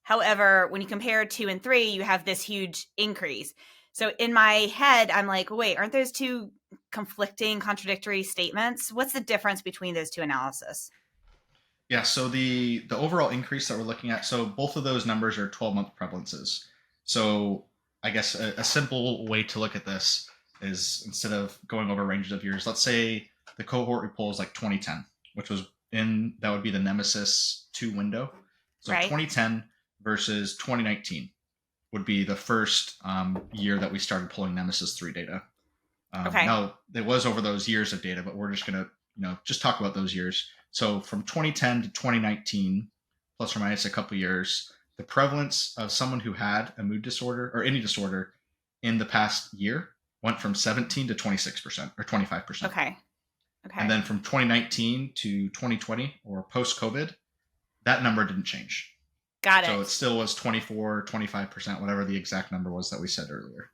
However, when you compare 2 and 3, you have this huge increase. So in my head, I'm like, wait, aren't those two conflicting, contradictory statements? What's the difference between those two analyses? Yeah, so the overall increase that we're looking at, so both of those numbers are 12-month prevalences. So I guess a simple way to look at this is, instead of going over ranges of years, let's say the cohort we pull is like 2010, which was that would be the Nemesis 2 window. So Right? 2010 versus 2019 would be the first year that we started pulling Nemesis 3 data. Okay. Now, it was over those years of data, but we're just going to just talk about those years. So from 2010 to 2019, plus or minus a couple years, the prevalence of someone who had a mood disorder or any disorder in the past year went from 17 to 26% or 25%. Okay. And then from 2019 to 2020 or post-COVID, that number didn't change. Got it. So it still was 24, 25%, whatever the exact number was that we said earlier.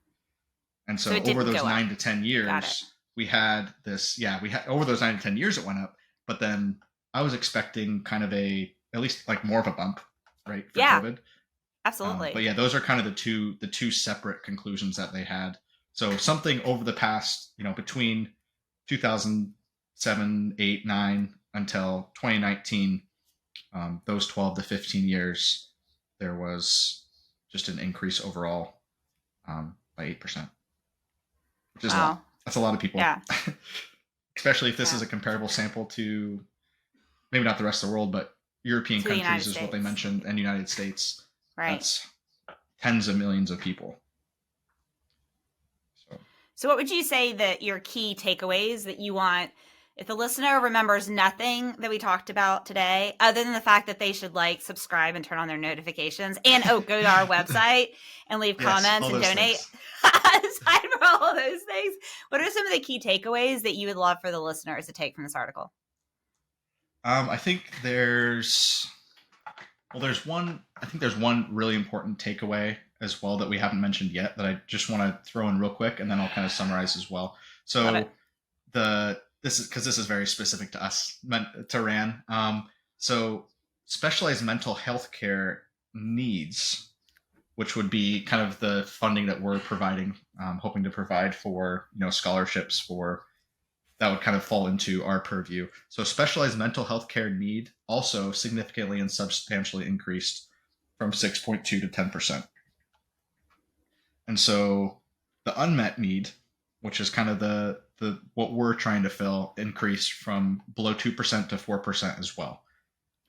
And so over those 9 to 10 years, we had this, over those 9 to 10 years it went up, but then I was expecting kind of at least like more of a bump, right? For COVID. Absolutely. But yeah, those are kind of the two separate conclusions that they had. So something over the past, between 2007, 8, 9 until 2019, those 12 to 15 years, there was just an increase overall by 8%, which is a lot. That's a lot of people. Yeah. Especially if this is a comparable sample to maybe not the rest of the world, but European countries is what they mentioned, and United States. Right. That's tens of millions of people. So what would you say that your key takeaways that you want, if the listener remembers nothing that we talked about today, other than the fact that they should subscribe and turn on their notifications and go to our website and leave comments and donate. Aside from all those things, what are some of the key takeaways that you would love for the listeners to take from this article? I think there's one really important takeaway as well that we haven't mentioned yet that I just want to throw in real quick, and then I'll kind of summarize as well. So this is very specific to us, to RAN. So specialized mental health care needs, which would be kind of the funding that we're providing, hoping to provide for, scholarships for, that would kind of fall into our purview. So specialized mental health care need also significantly and substantially increased from 6.2 to 10%. And so the unmet need, which is kind of the what we're trying to fill, increased from below 2% to 4% as well.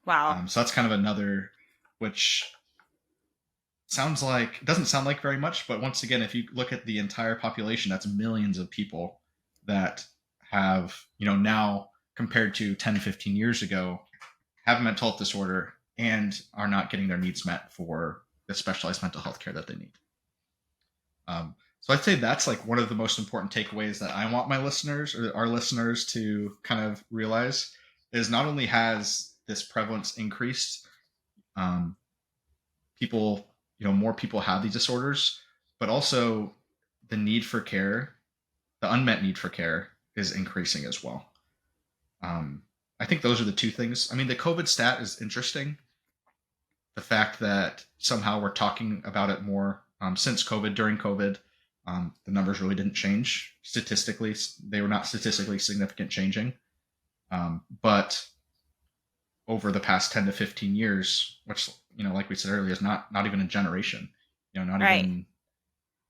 Wow. So that's kind of another, which doesn't sound like very much, but once again, if you look at the entire population, that's millions of people that have, now compared to 10, 15 years ago, have a mental health disorder and are not getting their needs met for the specialized mental health care that they need. So I'd say that's one of the most important takeaways that I want my listeners or our listeners to kind of realize is not only has this prevalence increased, people, more people have these disorders, but also the need for care, the unmet need for care is increasing as well. I think those are the two things. I mean, the COVID stat is interesting. The fact that somehow we're talking about it more since COVID, during COVID, the numbers really didn't change statistically. They were not statistically significant changing. But over the past 10 to 15 years, which, like we said earlier, is not even a generation, not even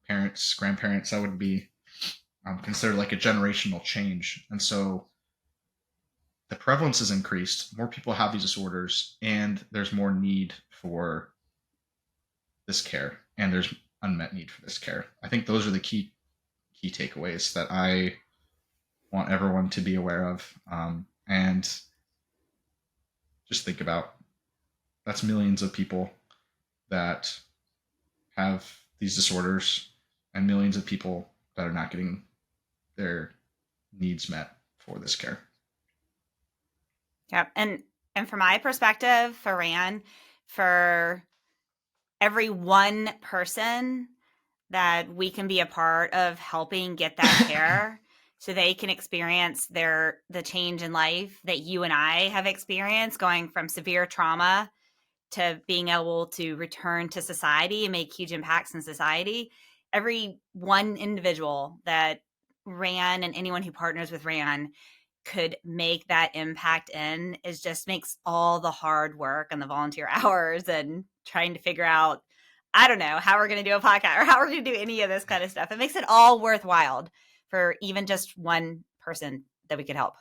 parents, grandparents, that would be considered like a generational change. And so the prevalence has increased, more people have these disorders, and there's more need for this care, and there's unmet need for this care. I think those are the key takeaways that I want everyone to be aware of, and just think about. That's millions of people that have these disorders, and millions of people that are not getting their needs met for this care. Yep. And from my perspective, for RAN, for every one person that we can be a part of helping get that care so they can experience the change in life that you and I have experienced, going from severe trauma to being able to return to society and make huge impacts in society. Every one individual that RAN and anyone who partners with RAN could make that impact in is just makes all the hard work and the volunteer hours and trying to figure out, I don't know, how we're going to do a podcast or how we're going to do any of this kind of stuff. It makes it all worthwhile for even just one person that we could help.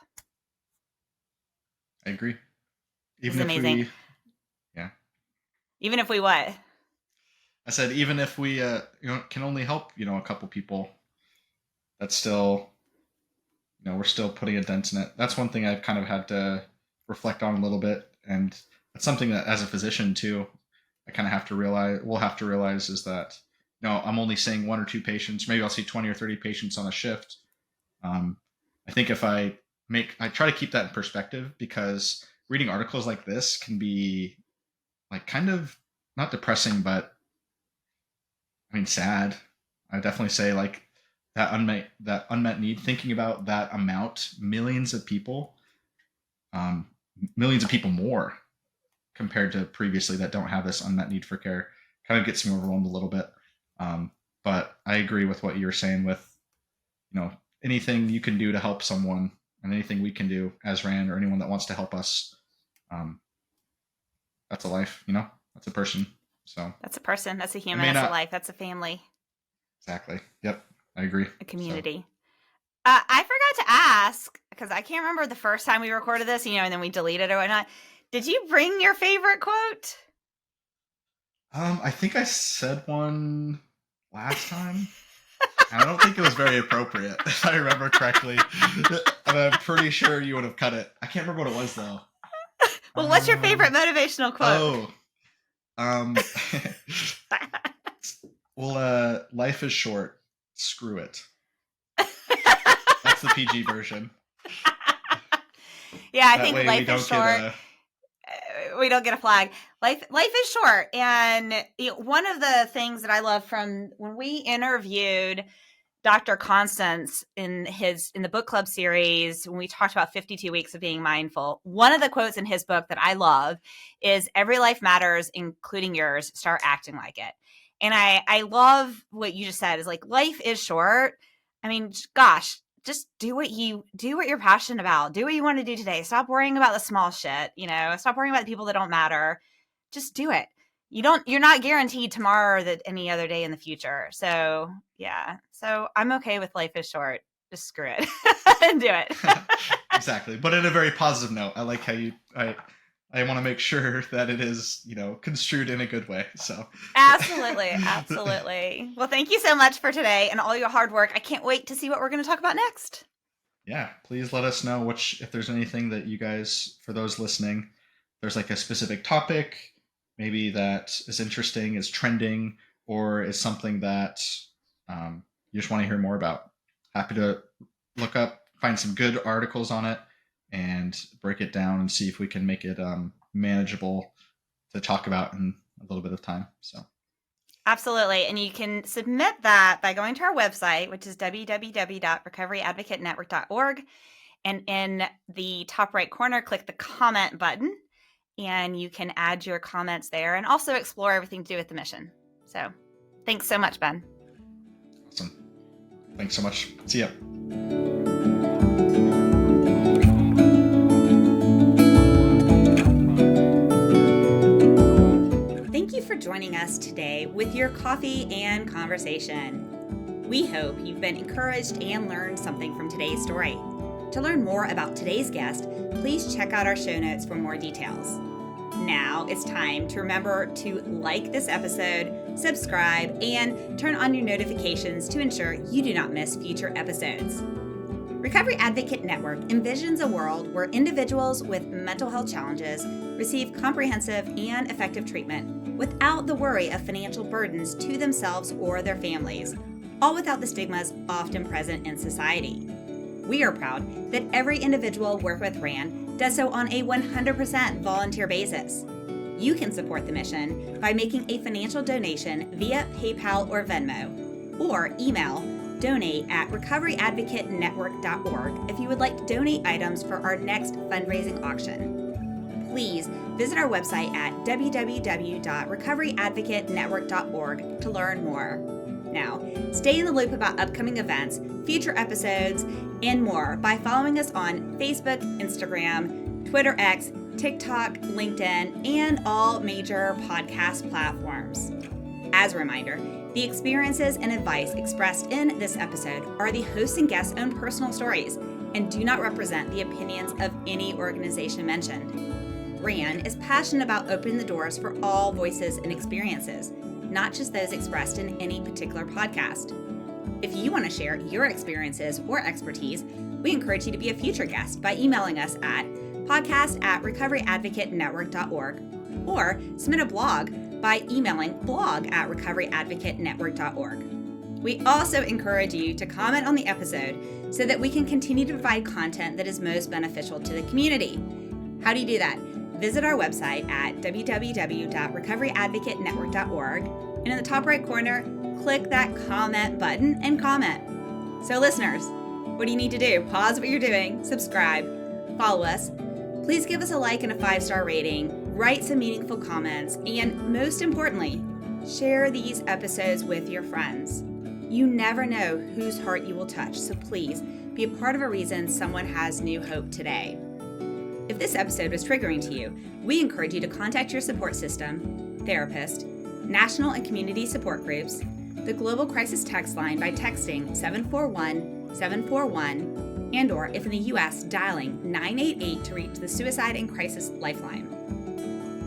I agree. It's amazing. Even if we what? I said, even if we can only help, a couple people, that's still, we're still putting a dent in it. That's one thing I've kind of had to reflect on a little bit. And that's something that as a physician too, I kind of we'll have to realize is that, no, I'm only seeing 1 or 2 patients. Maybe I'll see 20 or 30 patients on a shift. I think if I try to keep that in perspective, because reading articles like this can be like kind of not depressing, but I mean, sad. I definitely say like that unmet need, thinking about that amount, millions of people more compared to previously that don't have this unmet need for care, kind of gets me overwhelmed a little bit. But I agree with what you were saying with, anything you can do to help someone and anything we can do as RAND or anyone that wants to help us. That's a life, that's a person. So that's a person, that's a human, that's a life, that's a family. Exactly. Yep. I agree. A community. So. I forgot to ask, because I can't remember the first time we recorded this, and then we deleted it or whatnot. Did you bring your favorite quote? I think I said one last time. I don't think it was very appropriate, if I remember correctly. And I'm pretty sure you would have cut it. I can't remember what it was, though. Well, what's your favorite motivational quote? Well, life is short. Screw it. That's the PG version. Yeah, I think life is short. We don't get a flag. Life is short. And one of the things that I love from when we interviewed Dr. Constance in the book club series, when we talked about 52 weeks of being mindful, one of the quotes in his book that I love is, "Every life matters, including yours. Start acting like it." And I love what you just said, is like, life is short. I mean, gosh, just do what you're passionate about. Do what you want to do today. Stop worrying about the small shit, stop worrying about the people that don't matter. Just do it. You're not guaranteed tomorrow or any other day in the future. So yeah. So I'm okay with life is short. Just screw it and do it. Exactly. But in a very positive note. I like how I want to make sure that it is, construed in a good way. So absolutely. Well, thank you so much for today and all your hard work. I can't wait to see what we're going to talk about next. Yeah, please let us know if there's anything that you guys, for those listening, there's like a specific topic maybe that is interesting, is trending, or is something that you just want to hear more about. Happy to find some good articles on it and break it down and see if we can make it manageable to talk about in a little bit of time. So absolutely. And you can submit that by going to our website, which is www.recoveryadvocatenetwork.org. And in the top right corner, click the comment button, and you can add your comments there and also explore everything to do with the mission. So thanks so much, Ben. Awesome. Thanks so much. See ya. Thank you for joining us today with your coffee and conversation. We hope you've been encouraged and learned something from today's story. To learn more about today's guest, please check out our show notes for more details. Now it's time to remember to like this episode, subscribe, and turn on your notifications to ensure you do not miss future episodes. Recovery Advocate Network envisions a world where individuals with mental health challenges receive comprehensive and effective treatment without the worry of financial burdens to themselves or their families, all without the stigmas often present in society. We are proud that every individual working with RAND does so on a 100% volunteer basis. You can support the mission by making a financial donation via PayPal or Venmo, or email donate@recoveryadvocatenetwork.org if you would like to donate items for our next fundraising auction. Please visit our website at www.recoveryadvocatenetwork.org to learn more. Now, stay in the loop about upcoming events, future episodes, and more by following us on Facebook, Instagram, Twitter X, TikTok, LinkedIn, and all major podcast platforms. As a reminder, the experiences and advice expressed in this episode are the host and guest's own personal stories and do not represent the opinions of any organization mentioned. RAND is passionate about opening the doors for all voices and experiences, not just those expressed in any particular podcast. If you want to share your experiences or expertise, we encourage you to be a future guest by emailing us at podcast@recoveryadvocatenetwork.org or submit a blog by emailing blog@recoveryadvocate.network.org. We also encourage you to comment on the episode so that we can continue to provide content that is most beneficial to the community. How do you do that? Visit our website at www.recoveryadvocate.network.org, and in the top right corner, click that comment button and comment. So listeners, what do you need to do? Pause what you're doing, subscribe, follow us. Please give us a like and a 5-star rating, write some meaningful comments, and most importantly, share these episodes with your friends. You never know whose heart you will touch, so please be a part of a reason someone has new hope today. If this episode was triggering to you, we encourage you to contact your support system, therapist, national and community support groups, the Global Crisis Text Line by texting 741-741, and/or if in the U.S., dialing 988 to reach the Suicide and Crisis Lifeline.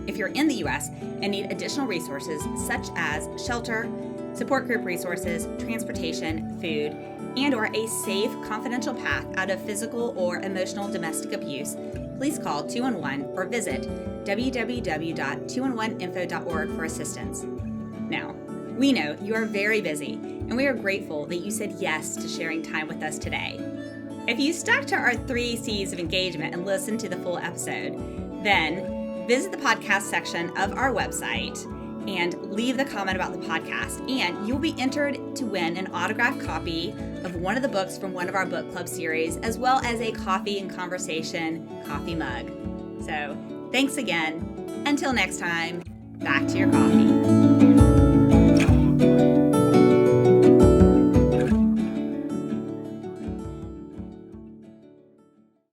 If you're in the U.S. and need additional resources such as shelter, support group resources, transportation, food, and/or a safe, confidential path out of physical or emotional domestic abuse, please call 211 or visit www.211info.org for assistance. Now, we know you are very busy, and we are grateful that you said yes to sharing time with us today. If you stuck to our 3 C's of engagement and listened to the full episode, then visit the podcast section of our website and leave the comment about the podcast, and you'll be entered to win an autographed copy of one of the books from one of our book club series, as well as a Coffee and Conversation coffee mug. So thanks again. Until next time, back to your coffee.